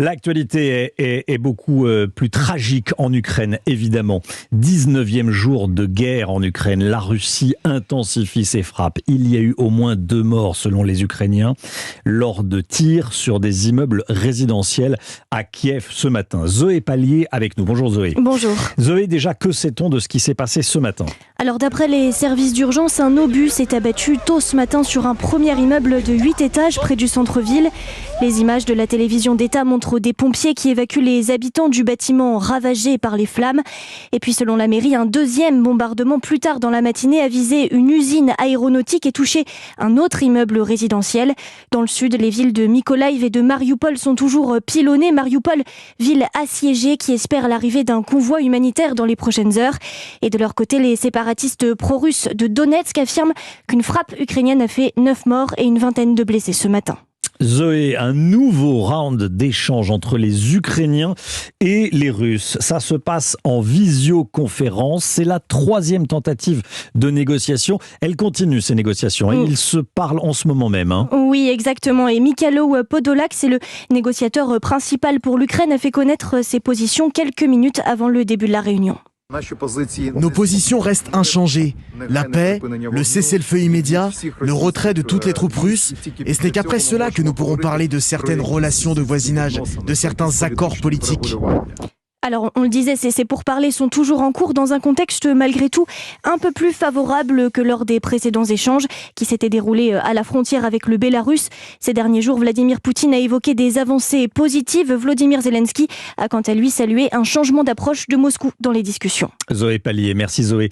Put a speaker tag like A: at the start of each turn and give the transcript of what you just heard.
A: L'actualité est beaucoup plus tragique en Ukraine, évidemment. 19e jour de guerre en Ukraine. La Russie intensifie ses frappes. Il y a eu au moins 2 morts, selon les Ukrainiens, lors de tirs sur des immeubles résidentiels à Kiev ce matin. Zoé Pallier avec nous. Bonjour Zoé.
B: Bonjour.
A: Zoé, déjà, que sait-on de ce qui s'est passé ce matin ?
B: Alors d'après les services d'urgence, un obus s'est abattu tôt ce matin sur un premier immeuble de 8 étages près du centre-ville. Les images de la télévision d'État montrent des pompiers qui évacuent les habitants du bâtiment ravagé par les flammes. Et puis selon la mairie, un deuxième bombardement plus tard dans la matinée a visé une usine aéronautique et touché un autre immeuble résidentiel. Dans le sud, les villes de Mykolaiv et de Mariupol sont toujours pilonnées. Mariupol, ville assiégée qui espère l'arrivée d'un convoi humanitaire dans les prochaines heures. Et de leur côté, les séparatistes pro-russes de Donetsk affirment qu'une frappe ukrainienne a fait 9 morts et une vingtaine de blessés ce matin.
A: Zoé, un nouveau round d'échange entre les Ukrainiens et les Russes. Ça se passe en visioconférence. C'est la 3e tentative de négociation. Elle continue, ces négociations. Et ils se parlent en ce moment même.
B: Oui, exactement. Et Mikhailo Podolak, c'est le négociateur principal pour l'Ukraine, a fait connaître ses positions quelques minutes avant le début de la réunion.
C: Nos positions restent inchangées. La paix, le cessez-le-feu immédiat, le retrait de toutes les troupes russes. Et ce n'est qu'après cela que nous pourrons parler de certaines relations de voisinage, de certains accords politiques.
B: Alors, on le disait, ces pourparlers sont toujours en cours dans un contexte malgré tout un peu plus favorable que lors des précédents échanges qui s'étaient déroulés à la frontière avec le Bélarus. Ces derniers jours, Vladimir Poutine a évoqué des avancées positives. Volodymyr Zelensky a quant à lui salué un changement d'approche de Moscou dans les discussions.
A: Zoé Pallier, merci Zoé.